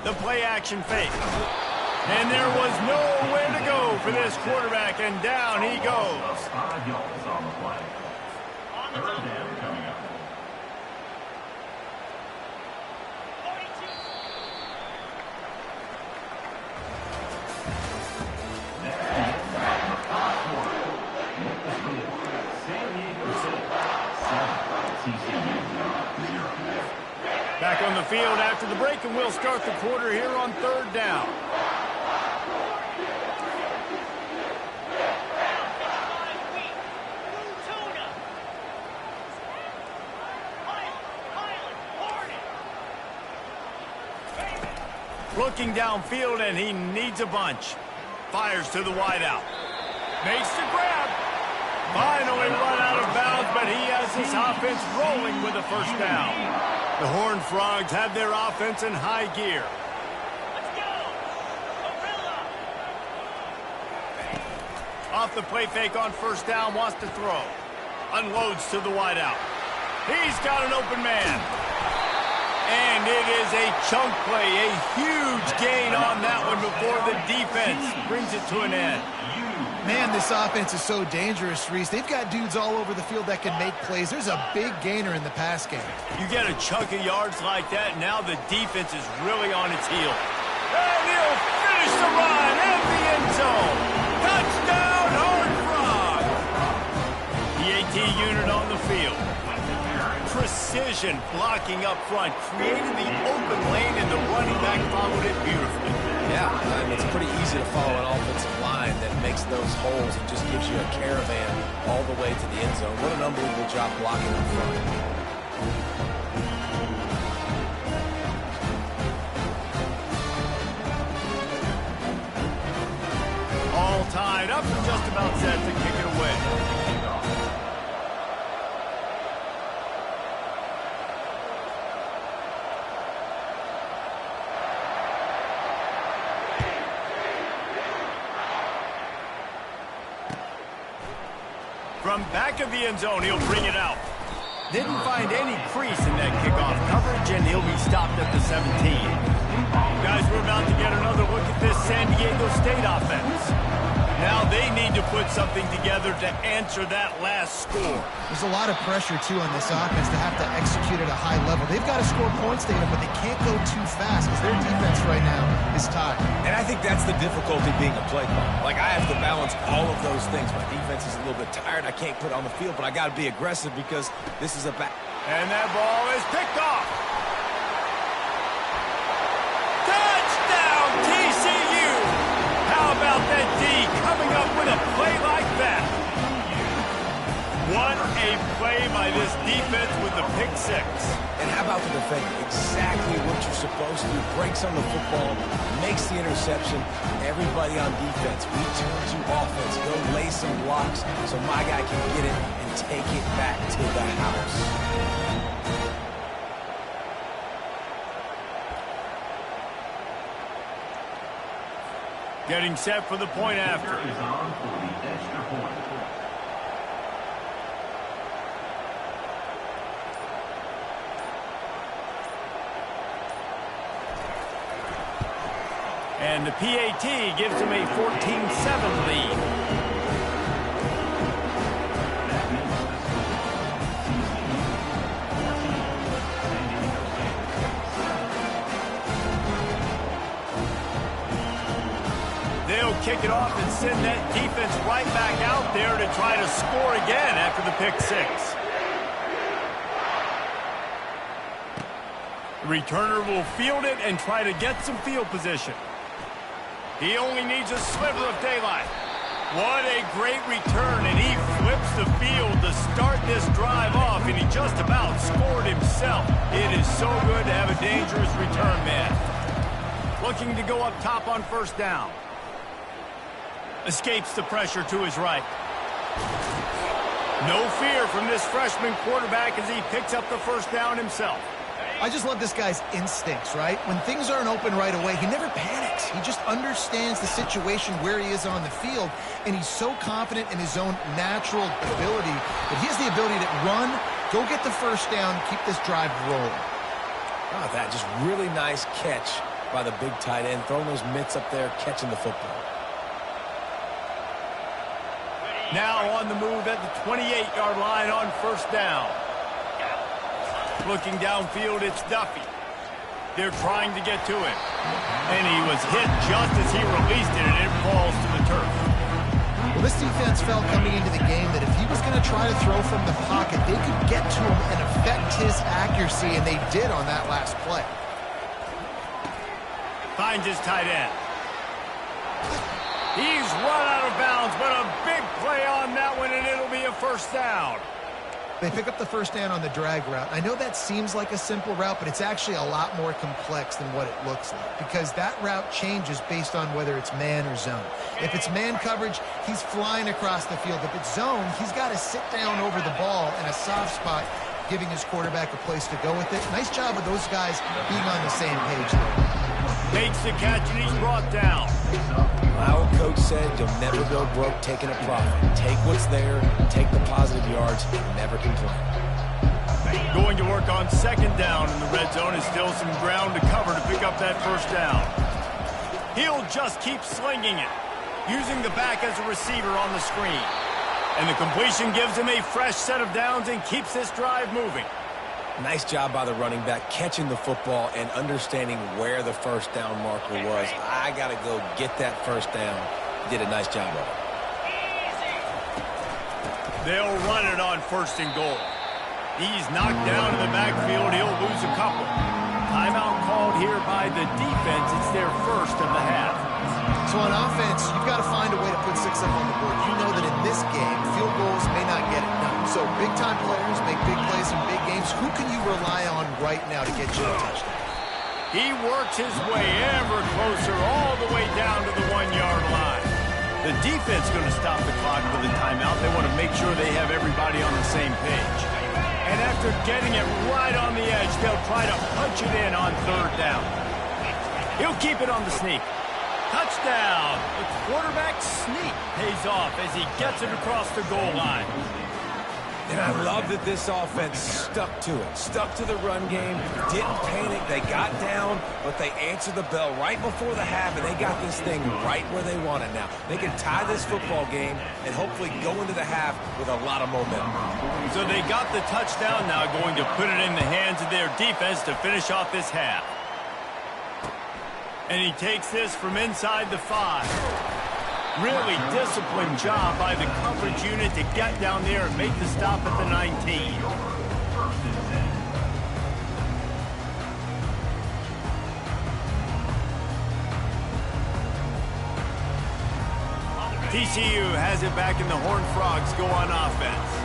The play-action fake. And there was nowhere to go for this quarterback, and down he goes. 5 yards on the play. Third down coming up. Back on the field after the break, and we'll start the quarter here on 3rd down. Looking downfield, and he needs a bunch. Fires to the wideout. Makes the grab. Finally run out of bounds, but he has his offense rolling with a first down. The Horned Frogs have their offense in high gear. Let's go. Off the play fake on first down, wants to throw. Unloads to the wideout. He's got an open man. And it is a chunk play, a huge gain on that one before the defense brings it to an end. Man, this offense is so dangerous, Reese. They've got dudes all over the field that can make plays. There's a big gainer in the pass game. You get a chunk of yards like that, now the defense is really on its heels. And he'll finish the run in the end zone. Touchdown, Horned Frog! The AT unit on the field. Precision blocking up front, created the open lane, and the running back followed it beautifully. Yeah, and it's pretty easy to follow an offensive line that makes those holes and just gives you a caravan all the way to the end zone. What an unbelievable job blocking up front. All tied up and just about set to kick it away. From back of the end zone, he'll bring it out. Didn't find any crease in that kickoff coverage, and he'll be stopped at the 17. Guys, we're about to get another look at this San Diego State offense. Now they need to put something together to answer that last score. There's a lot of pressure, too, on this offense to have to execute at a high level. They've got to score points, Tatum, but they can't go too fast because their defense right now is tied. And I think that's the difficulty being a play caller. Like, I have to balance all of those things. My defense is a little bit tired. I can't put it on the field, but I got to be aggressive because this is a back. And that ball is picked off. Touchdown, TCU! How about that D coming up with a play like that? What a play by this defense with the pick six. And how about the defender? Exactly what you're supposed to do. Breaks on the football, makes the interception. Everybody on defense, we turn to offense. Go lay some blocks so my guy can get it and take it back to the house. Getting set for the point after. Is on for the extra point. And the PAT gives them a 14-7 lead. They'll kick it off and send that defense right back out there to try to score again after the pick six. The returner will field it and try to get some field position. He only needs a sliver of daylight. What a great return, and he flips the field to start this drive off, and he just about scored himself. It is so good to have a dangerous return man. Looking to go up top on first down. Escapes the pressure to his right. No fear from this freshman quarterback as he picks up the first down himself. I just love this guy's instincts, right? When things aren't open right away, he never panics. He just understands the situation where he is on the field, and he's so confident in his own natural ability that he has the ability to run, go get the first down, keep this drive rolling. Oh, that just really nice catch by the big tight end, throwing those mitts up there, catching the football. Now on the move at the 28-yard line on first down. Looking downfield, it's Duffy. They're trying to get to him. And he was hit just as he released it, and it falls to the turf. Well, this defense felt coming into the game that if he was going to try to throw from the pocket, they could get to him and affect his accuracy, and they did on that last play. Finds his tight end. He's run out of bounds, but a big play on that one, and it'll be a first down. They pick up the first down on the drag route. I know that seems like a simple route, but it's actually a lot more complex than what it looks like because that route changes based on whether it's man or zone. If it's man coverage, he's flying across the field. If it's zone, he's got to sit down over the ball in a soft spot, giving his quarterback a place to go with it. Nice job of those guys being on the same page there. Makes the catch, and he's brought down. Our coach said you'll never go broke taking a profit. Take what's there, take the positive yards, and never complain. Going to work on second down in the red zone is still some ground to cover to pick up that first down. He'll just keep slinging it, using the back as a receiver on the screen. And the completion gives him a fresh set of downs and keeps this drive moving. Nice job by the running back, catching the football and understanding where the first down marker was. I got to go get that first down. Did a nice job of it. They'll run it on first and goal. He's knocked down in the backfield. He'll lose a couple. Timeout called here by the defense. It's their first of the half. So on offense, you've got to find a way to put 6 up on the board. You know that in this game, field goals may not get it done. So big-time players make big plays in big games. Who can you rely on right now to get you a touchdown? He works his way ever closer all the way down to the 1-yard line. The defense going to stop the clock with a timeout. They want to make sure they have everybody on the same page. And after getting it right on the edge, they'll try to punch it in on third down. He'll keep it on the sneak. Touchdown! The quarterback sneak pays off as he gets it across the goal line. And I love that this offense stuck to it, stuck to the run game, didn't panic. They got down, but they answered the bell right before the half, and they got this thing right where they want it now. They can tie this football game and hopefully go into the half with a lot of momentum. So they got the touchdown now, going to put it in the hands of their defense to finish off this half. And he takes this from inside the 5. Really disciplined job by the coverage unit to get down there and make the stop at the 19. TCU has it back, and the Horned Frogs go on offense.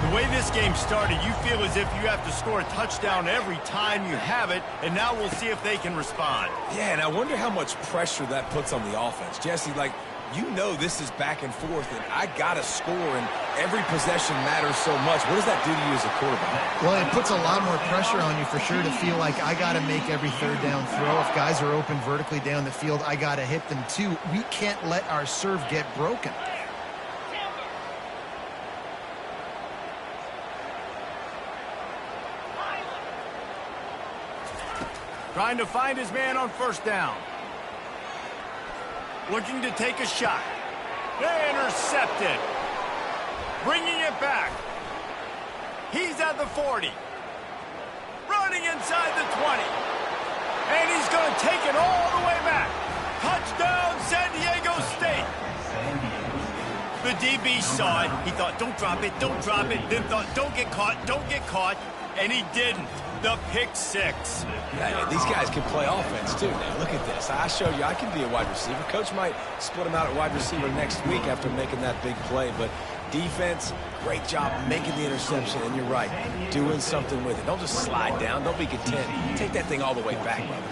The way this game started, you feel as if you have to score a touchdown every time you have it, and now we'll see if they can respond. Yeah, and I wonder how much pressure that puts on the offense. Jesse, like, you know this is back and forth, and I got to score, and every possession matters so much. What does that do to you as a quarterback? Well, it puts a lot more pressure on you for sure to feel like I got to make every third down throw. If guys are open vertically down the field, I got to hit them too. We can't let our serve get broken. Trying to find his man on first down. Looking to take a shot. Intercepted. Bringing it back. He's at the 40. Running inside the 20. And he's going to take it all the way back. Touchdown, San Diego State. The DB saw it. He thought, don't drop it, don't drop it. Then thought, don't get caught. And he didn't. The pick 6. Yeah, these guys can play offense, too. Now, look at this. I showed you I can be a wide receiver. Coach might split him out at wide receiver next week after making that big play. But defense, great job making the interception. And you're right, doing something with it. Don't just slide down. Don't be content. Take that thing all the way back, brother.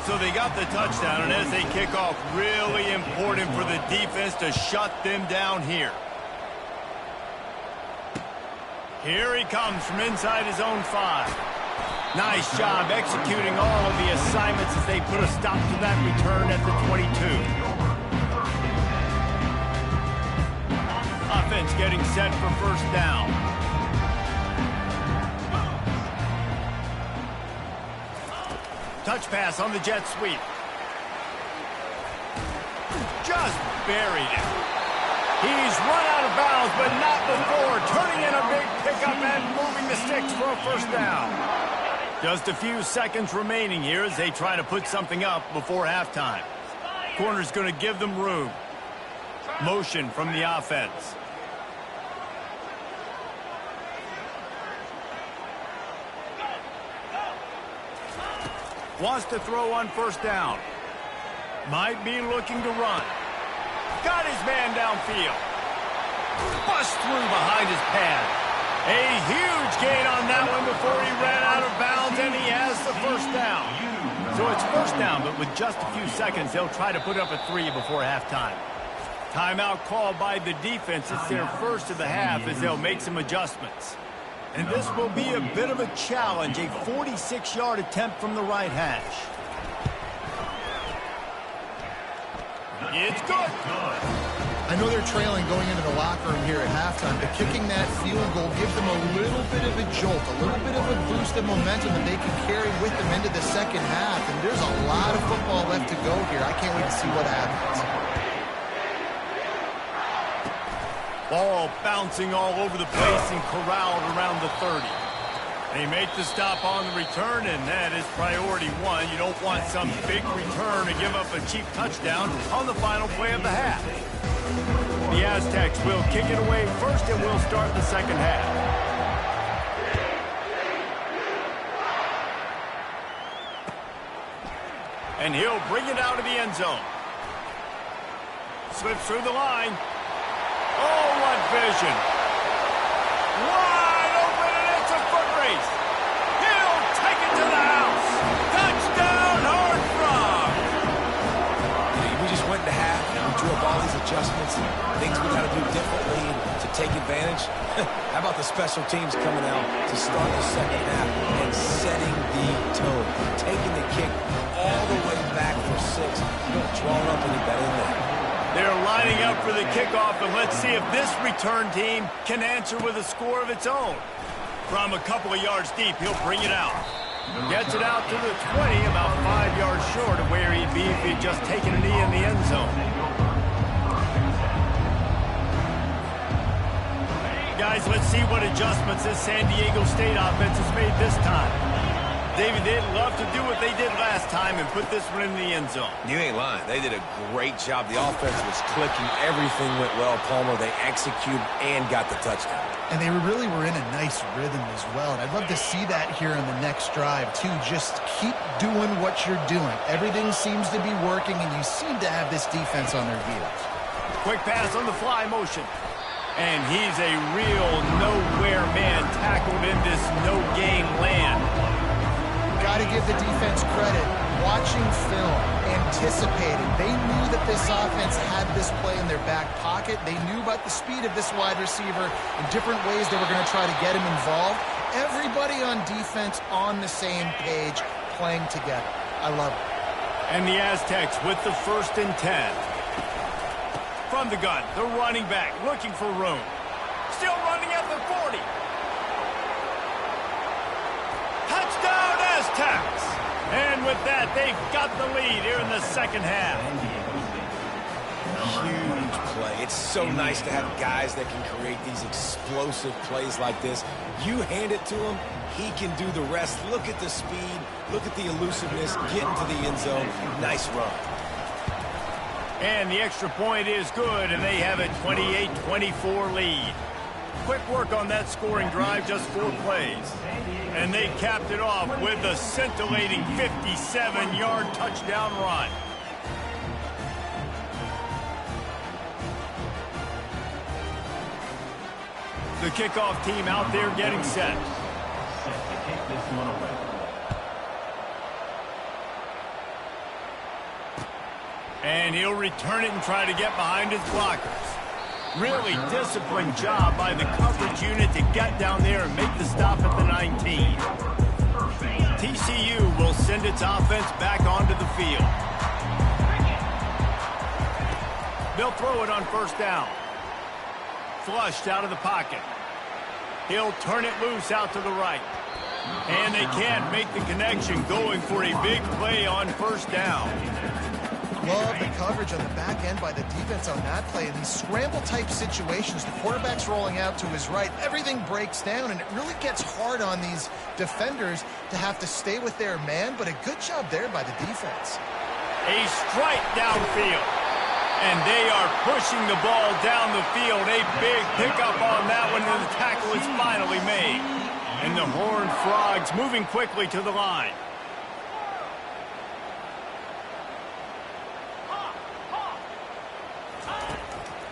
So they got the touchdown, and as they kick off, really important for the defense to shut them down here. Here he comes from inside his own 5. Nice job executing all of the assignments as they put a stop to that return at the 22. Offense getting set for first down. Touch pass on the jet sweep. Just buried it. He's run out of bounds, but not before turning in a big pickup and moving the sticks for a first down. Just a few seconds remaining here as they try to put something up before halftime. Corner's going to give them room. Motion from the offense. Wants to throw on first down. Might be looking to run. Got his man downfield. Bust through behind his pad. A huge gain on that one before he ran out of bounds, and he has the first down. So it's first down, but with just a few seconds, they'll try to put up a 3 before halftime. Timeout called by the defense. It's their first of the half as they'll make some adjustments. And this will be a bit of a challenge, a 46-yard attempt from the right hash. It's good. I know they're trailing going into the locker room here at halftime, but kicking that field goal gives them a little bit of a jolt, a little bit of a boost of momentum that they can carry with them into the second half. And there's a lot of football left to go here. I can't wait to see what happens. Ball bouncing all over the place and corralled around the 30. They make the stop on the return, and that is priority 1. You don't want some big return to give up a cheap touchdown on the final play of the half. The Aztecs will kick it away first, and we'll start the second half. And he'll bring it out of the end zone. Slips through the line. Oh, what vision. Wide open, and it's a foot race. He'll take it to the house. Touchdown, Horned Frogs. We just went to half, and we drew up all these adjustments, things we got to do differently to take advantage. How about the special teams coming out to start the second half and setting the tone, taking the kick all the way back for 6. You don't draw up any better than that. They're lining up for the kickoff, and let's see if this return team can answer with a score of its own. From a couple of yards deep, he'll bring it out. Gets it out to the 20, about 5 yards short of where he'd be if he'd just taken a knee in the end zone. Guys, let's see what adjustments this San Diego State offense has made this time. David, they'd love to do what they did last time and put this one in the end zone. You ain't lying. They did a great job. The offense was clicking. Everything went well, Palmer. They executed and got the touchdown. And they really were in a nice rhythm as well. And I'd love to see that here in the next drive, too. Just keep doing what you're doing. Everything seems to be working, and you seem to have this defense on their heels. Quick pass on the fly motion. And he's a real nowhere man tackled in this no-gain land. Got to give the defense credit. Watching film, anticipating. They knew that this offense had this play in their back pocket. They knew about the speed of this wide receiver in different ways they were going to try to get him involved. Everybody on defense on the same page, playing together. I love it. And the Aztecs with the 1st and 10. From the gun, the running back looking for room. Still running at the 40. Touchdown, Aztecs! And with that, they've got the lead here in the second half. Huge play. It's so nice to have guys that can create these explosive plays like this. You hand it to him, he can do the rest. Look at the speed. Look at the elusiveness. Get into the end zone. Nice run. And the extra point is good, and they have a 28-24 lead. Quick work on that scoring drive, just 4 plays. And they capped it off with a scintillating 57-yard touchdown run. The kickoff team out there getting set. Set to kick this one away. And he'll return it and try to get behind his blockers. Really disciplined job by the coverage unit to get down there and make the stop at the 19. TCU will send its offense back onto the field. They'll throw it on 1st down. Flushed out of the pocket. He'll turn it loose out to the right. And they can't make the connection, going for a big play on 1st down. Love the coverage on the back end by the defense on that play. In these scramble-type situations, the quarterback's rolling out to his right. Everything breaks down, and it really gets hard on these defenders to have to stay with their man, but a good job there by the defense. A strike downfield. And they are pushing the ball down the field. A big pickup on that one, and the tackle is finally made. And the Horned Frogs moving quickly to the line.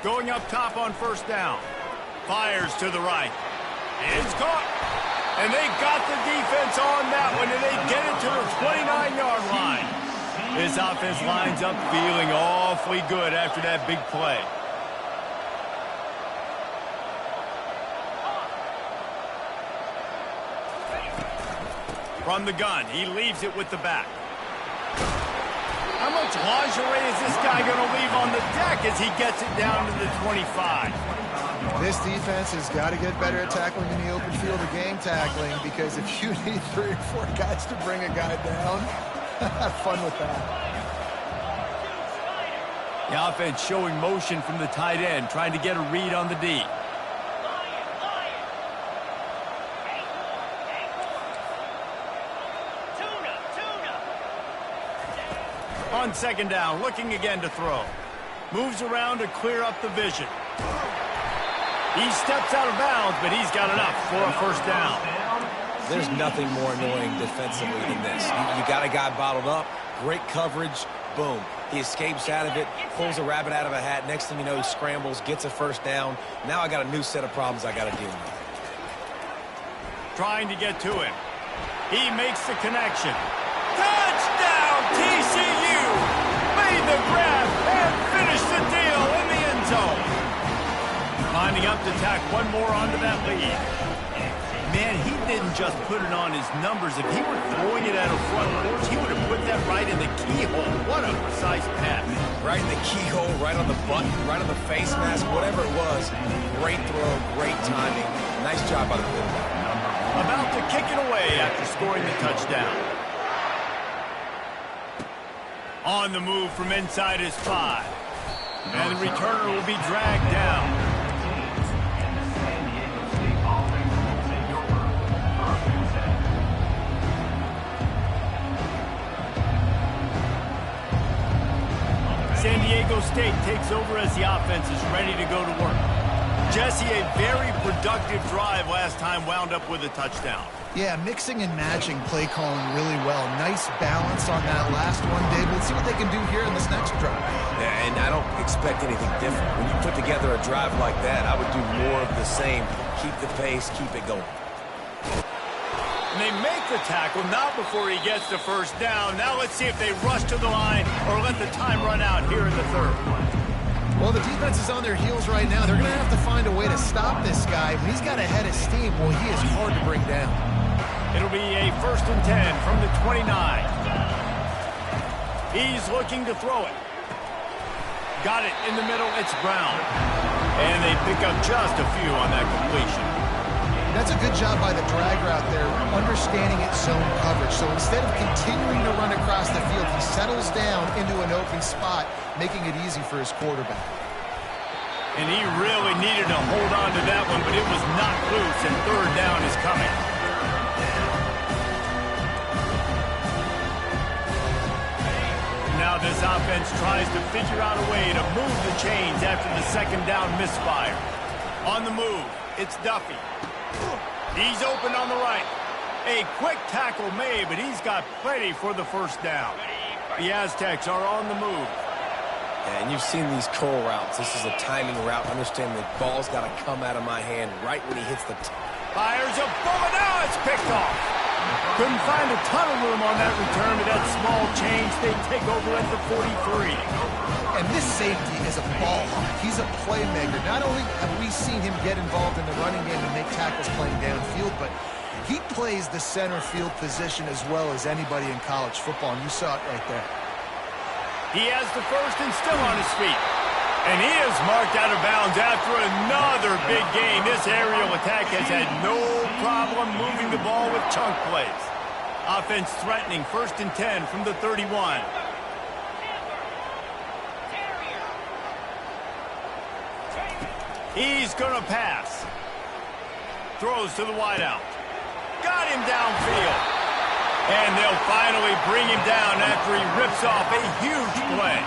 Going up top on 1st down. Fires to the right. It's caught. And they got the defense on that one, and they get it to the 29-yard line. This offense lines up feeling awfully good after that big play. From the gun, he leaves it with the back. How much lingerie is this guy going to leave on the deck as he gets it down to the 25? This defense has got to get better at tackling in the open field or game tackling, because if you need 3 or 4 guys to bring a guy down, have fun with that. The offense showing motion from the tight end, trying to get a read on the D. On 2nd down, looking again to throw. Moves around to clear up the vision. He steps out of bounds, but he's got enough for a 1st down. There's nothing more annoying defensively than this. You got a guy bottled up, great coverage, boom. He escapes out of it, pulls a rabbit out of a hat. Next thing you know, he scrambles, gets a 1st down. Now I got a new set of problems I got to deal with. Trying to get to him. He makes the connection. Touchdown, TCU! Made the grab and finished the deal in the end zone. Lining up to tack one more onto that lead. Man, he didn't just put it on his numbers. If he were throwing it at a front porch, he would have put that right in the keyhole. What a precise pass. Right right in the keyhole, right on the button, right on the face mask, whatever it was. Great throw, great timing. Nice job by the quarterback. About to kick it away after scoring the touchdown. On the move from inside his 5. And the returner will be dragged down. San Diego State takes over as the offense is ready to go to work. Jesse, a very productive drive last time wound up with a touchdown. Yeah, mixing and matching play calling really well. Nice balance on that last one, Dave. Let's see what they can do here in this next drive. Yeah, and I don't expect anything different. When you put together a drive like that, I would do more of the same. Keep the pace, keep it going. And they make the tackle, not before he gets the first down. Now let's see if they rush to the line or let the time run out here in the third. Well, the defense is on their heels right now. They're going to have to find a way to stop this guy. When he's got a head of steam, well, he is hard to bring down. It'll be a 1st and 10 from the 29. He's looking to throw it. Got it in the middle. It's Brown. And they pick up just a few on that completion. That's a good job by the drag route there, understanding its zone coverage. So instead of continuing to run across the field, he settles down into an open spot, making it easy for his quarterback. And he really needed to hold on to that one, but it was knocked loose, and third down is coming. Now this offense tries to figure out a way to move the chains after the second down misfire. On the move, it's Duffy. He's open on the right. A quick tackle made, but he's got plenty for the first down. The Aztecs are on the move. And you've seen these curl routes. This is a timing route. Understand the ball's got to come out of my hand right when he hits the Fires a bullet. Now it's picked off. Couldn't find a ton of room on that return, but that small change, they take over at the 43. And this safety is a ball hawk. He's a playmaker. Not only have we seen him get involved in the running game and make tackles playing downfield, but he plays the center field position as well as anybody in college football, and you saw it right there. He has the first and still on his feet. And he is marked out of bounds after another big gain. This aerial attack has had no problem moving the ball with chunk plays. Offense threatening 1st and 10 from the 31. He's going to pass. Throws to the wideout. Got him downfield. And they'll finally bring him down after he rips off a huge play.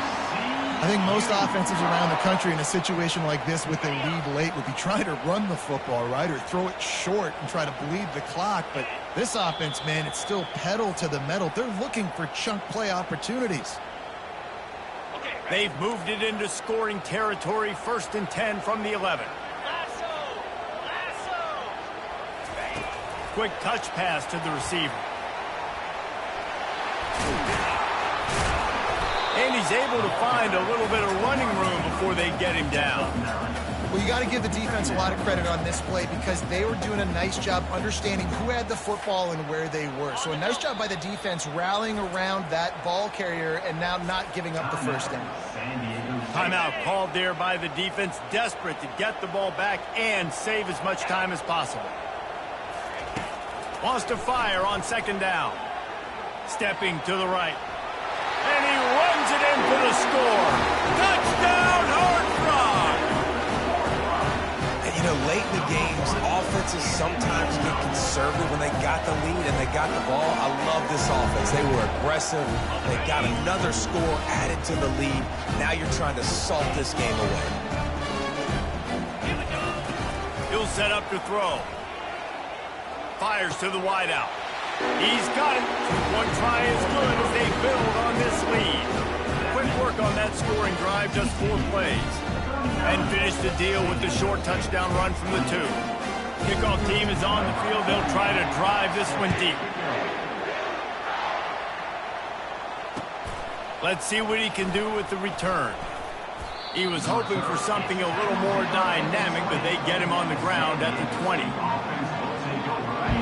I think most offenses around the country in a situation like this with a lead late would be trying to run the football, right, or throw it short and try to bleed the clock. But this offense, man, it's still pedal to the metal. They're looking for chunk play opportunities. They've moved it into scoring territory, 1st and 10 from the 11. Quick touch pass to the receiver. And he's able to find a little bit of running room before they get him down. Well, you got to give the defense a lot of credit on this play because they were doing a nice job understanding who had the football and where they were. So a nice job by the defense rallying around that ball carrier and now not giving up the first down. Timeout called there by the defense, desperate to get the ball back and save as much time as possible. Wants to fire on 2nd down. Stepping to the right. And he runs it in for the score. Touchdown, Hard Rock! And, you know, late in the games, offenses sometimes get conservative when they got the lead and they got the ball. I love this offense. They were aggressive. They got another score added to the lead. Now you're trying to salt this game away. He'll set up to throw. Fires to the wideout. He's got it. One try is good as they build on this lead. Quick work on that scoring drive, just 4 plays. And finish the deal with the short touchdown run from the 2. Kickoff team is on the field. They'll try to drive this one deep. Let's see what he can do with the return. He was hoping for something a little more dynamic, but they get him on the ground at the 20.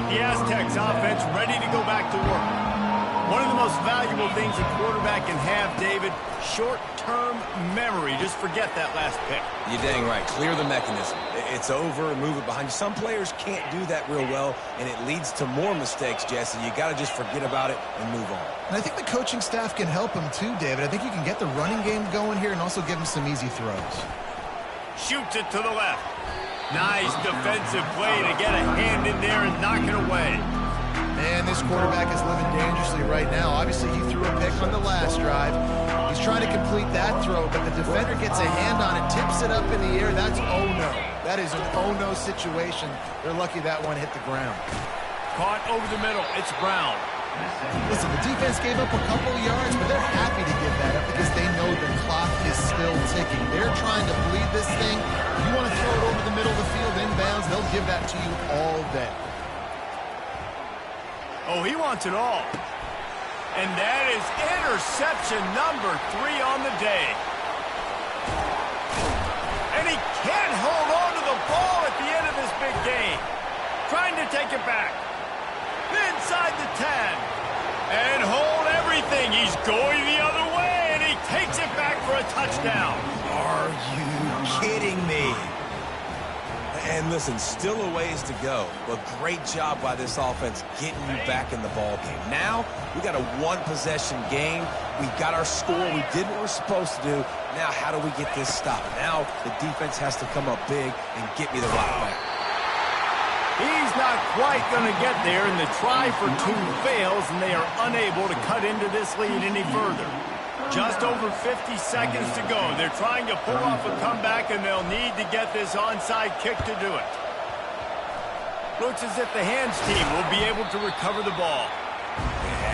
The Aztecs offense ready to go back to work. One of the most valuable things a quarterback can have, David, short-term memory. Just forget that last pick. You're dang right. Clear the mechanism. It's over, move it behind you. Some players can't do that real well, and it leads to more mistakes, Jesse. You got to just forget about it and move on. And I think the coaching staff can help him too, David. I think you can get the running game going here and also give him some easy throws. Shoots it to the left. Nice defensive play to get a hand in there and knock it away. Man, this quarterback is living dangerously right now. Obviously, he threw a pick on the last drive. He's trying to complete that throw, but the defender gets a hand on it, tips it up in the air. That's oh-no. That is an oh-no situation. They're lucky that one hit the ground. Caught over the middle. It's Brown. Listen, the defense gave up a couple of yards, but they're happy to give that up because they know the clock is still ticking. They're trying to bleed this thing. If you want to throw it over the middle of the field inbounds, they'll give that to you all day. Oh, he wants it all. And that is interception number 3 on the day. And he can't hold on to the ball at the end of this big game. Trying to take it back. Inside the 10. And hold everything. He's going the other way, and he takes it back for a touchdown. Are you kidding me? And listen, still a ways to go, but great job by this offense getting you back in the ball game. Now, we got a one-possession game. We got our score. We did what we're supposed to do. Now, how do we get this stopped? Now, the defense has to come up big and get me the rock back. He's not quite going to get there, and the try for 2 fails, and they are unable to cut into this lead any further. Just over 50 seconds to go. They're trying to pull off a comeback, and they'll need to get this onside kick to do it. Looks as if the hands team will be able to recover the ball.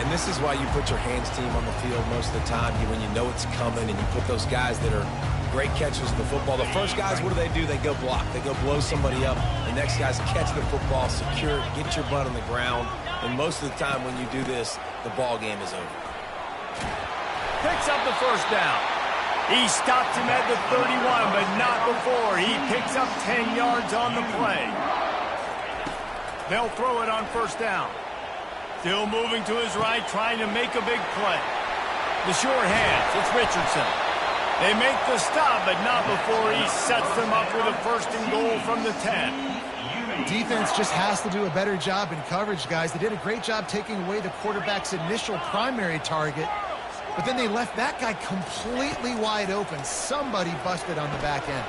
And this is why you put your hands team on the field most of the time, when you know it's coming, and you put those guys that are great catchers of the football. The first guys, what do? They go block. They go blow somebody up. The next guys catch the football, secure it, get your butt on the ground. And most of the time when you do this, the ball game is over. Picks up the first down. He stops him at the 31, but not before. He picks up 10 yards on the play. They'll throw it on first down. Still moving to his right, trying to make a big play. The short hands, it's Richardson. They make the stop, but not before he sets them up with a first and goal from the 10. Defense just has to do a better job in coverage, guys. They did a great job taking away the quarterback's initial primary target, but then they left that guy completely wide open. Somebody busted on the back end.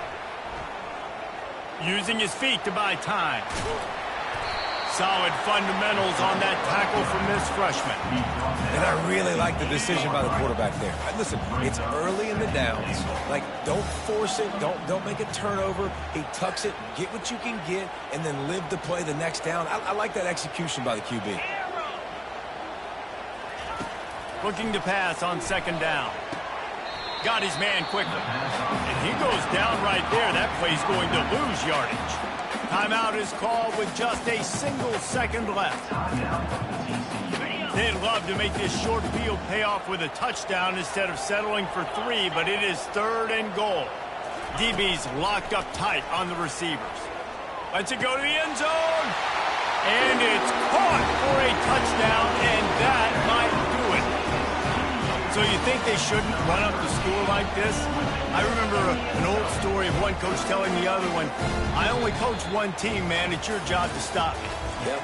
Using his feet to buy time. Solid fundamentals on that tackle from this freshman. And I really like the decision by the quarterback there. Listen, it's early in the downs. Like, don't force it. Don't make a turnover. He tucks it, get what you can get, and then live to play the next down. I like that execution by the QB. Looking to pass on second down. Got his man quickly. And he goes down right there. That play's going to lose yardage. Timeout is called with just a single second left. They'd love to make this short field pay off with a touchdown instead of settling for 3, but it is 3rd and goal. DB's locked up tight on the receivers. Lets it go to the end zone. And it's caught for a touchdown, and that might do it. So you think they shouldn't run up the score like this? I remember an old story of one coach telling the other one, I only coach one team, man. It's your job to stop me. Yep,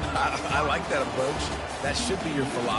I like that approach. That should be your philosophy.